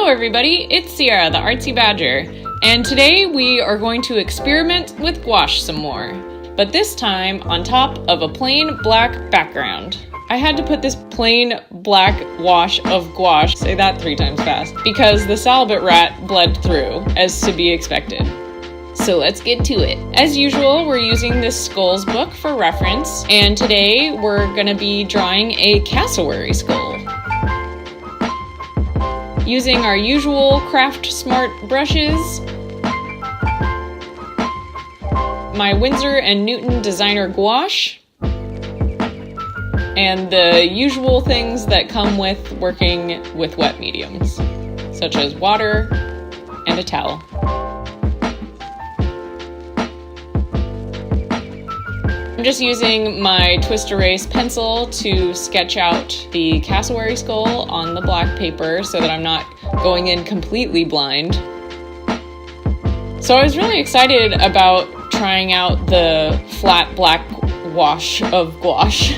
everybody, it's Sierra, the Artsy Badger, and today we are going to experiment with gouache some more, but this time on top of a plain black background. I had to put this plain black wash of gouache, say that 3 times fast, because the salivate rat bled through, as to be expected. So let's get to it. As usual, we're using this skulls book for reference, and today we're gonna be drawing a cassowary skull. Using our usual Craft Smart brushes, my Winsor and Newton designer gouache, and the usual things that come with working with wet mediums, such as water and a towel. I'm just using my twist erase pencil to sketch out the cassowary skull on the black paper so that I'm not going in completely blind. So I was really excited about trying out the flat black wash of gouache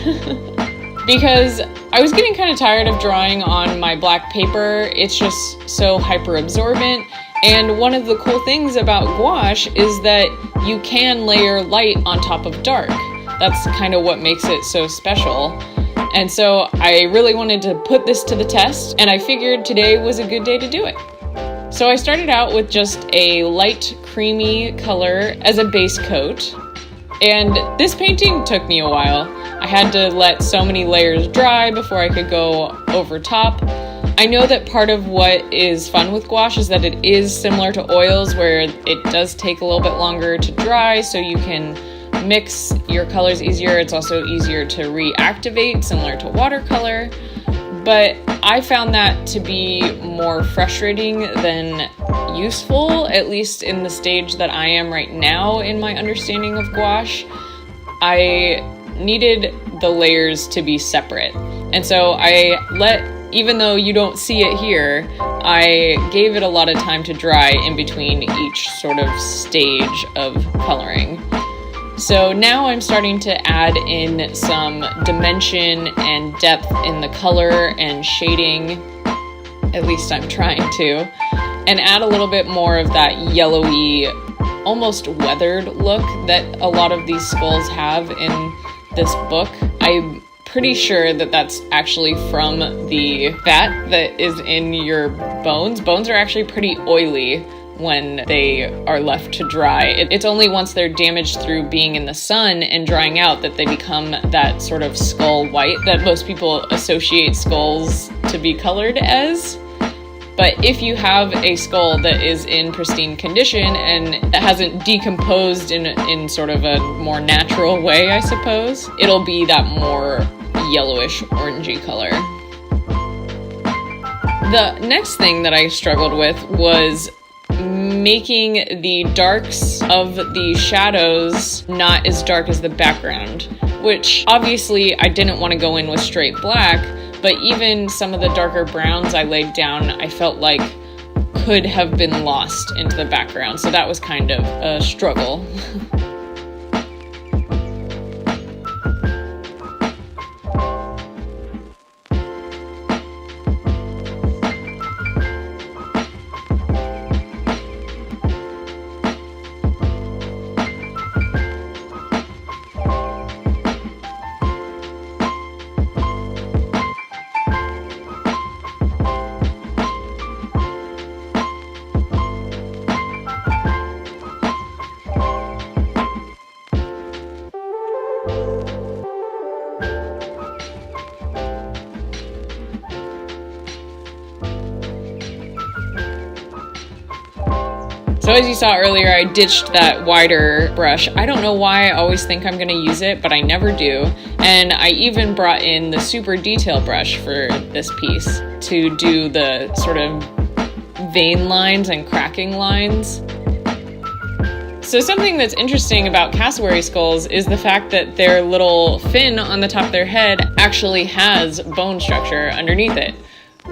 because I was getting kind of tired of drawing on my black paper. It's just so hyper absorbent. And one of the cool things about gouache is that you can layer light on top of dark. That's kind of what makes it so special. And so I really wanted to put this to the test, and I figured today was a good day to do it. So I started out with just a light creamy color as a base coat. And this painting took me a while. I had to let so many layers dry before I could go over top. I know that part of what is fun with gouache is that it is similar to oils where it does take a little bit longer to dry, so you can mix your colors easier. It's also easier to reactivate, similar to watercolor. But I found that to be more frustrating than useful, at least in the stage that I am right now in my understanding of gouache. I needed the layers to be separate. And so even though you don't see it here, I gave it a lot of time to dry in between each sort of stage of coloring. So now I'm starting to add in some dimension and depth in the color and shading, at least I'm trying to, and add a little bit more of that yellowy, almost weathered look that a lot of these skulls have in this book. I'm pretty sure that that's actually from the fat that is in your bones. Bones are actually pretty oily when they are left to dry. It's only once they're damaged through being in the sun and drying out that they become that sort of skull white that most people associate skulls to be colored as. But if you have a skull that is in pristine condition and that hasn't decomposed in sort of a more natural way, I suppose, it'll be that more yellowish orangey color. The next thing that I struggled with was making the darks of the shadows not as dark as the background, which obviously I didn't want to go in with straight black, but even some of the darker browns I laid down, I felt like could have been lost into the background, so that was kind of a struggle. So as you saw earlier, I ditched that wider brush. I don't know why I always think I'm gonna use it, but I never do. And I even brought in the super detail brush for this piece to do the sort of vein lines and cracking lines. So something that's interesting about cassowary skulls is the fact that their little fin on the top of their head actually has bone structure underneath it,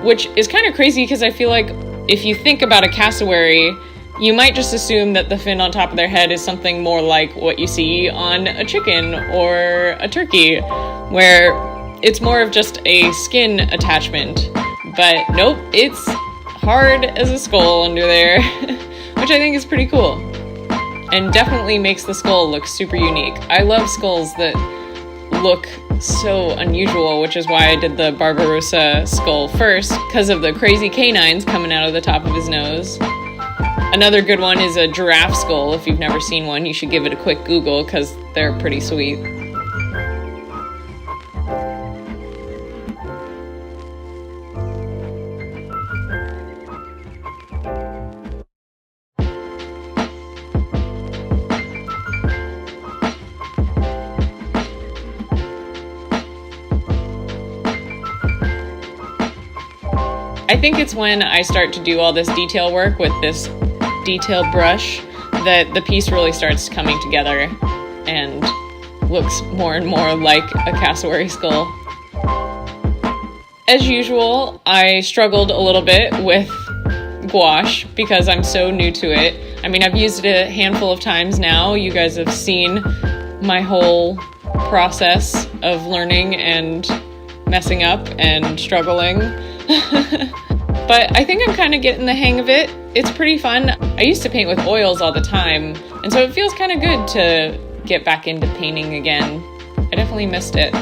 which is kind of crazy because I feel like if you think about a cassowary, you might just assume that the fin on top of their head is something more like what you see on a chicken or a turkey, where it's more of just a skin attachment. But nope, it's hard as a skull under there, which I think is pretty cool. And definitely makes the skull look super unique. I love skulls that look so unusual, which is why I did the Barbarossa skull first, because of the crazy canines coming out of the top of his nose. Another good one is a giraffe skull. If you've never seen one, you should give it a quick Google, because they're pretty sweet. I think it's when I start to do all this detail work with this detail brush that the piece really starts coming together and looks more and more like a cassowary skull. As usual, I struggled a little bit with gouache because I'm so new to it. I mean, I've used it a handful of times now. You guys have seen my whole process of learning and messing up and struggling. But I think I'm kind of getting the hang of it. It's pretty fun. I used to paint with oils all the time, and so it feels kind of good to get back into painting again. I definitely missed it.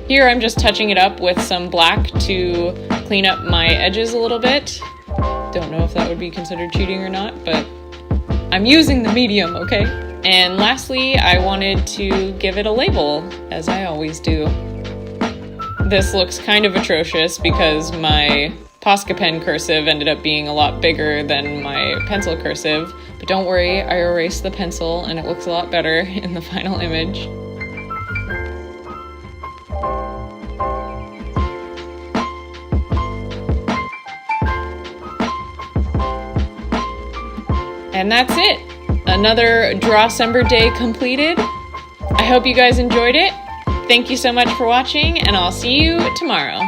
Here I'm just touching it up with some black to clean up my edges a little bit. Don't know if that would be considered cheating or not, but I'm using the medium, okay? And lastly, I wanted to give it a label, as I always do. This looks kind of atrocious because my Posca pen cursive ended up being a lot bigger than my pencil cursive, but don't worry, I erased the pencil and it looks a lot better in the final image. And that's it. Another Drawcember day completed. I hope you guys enjoyed it. Thank you so much for watching, and I'll see you tomorrow.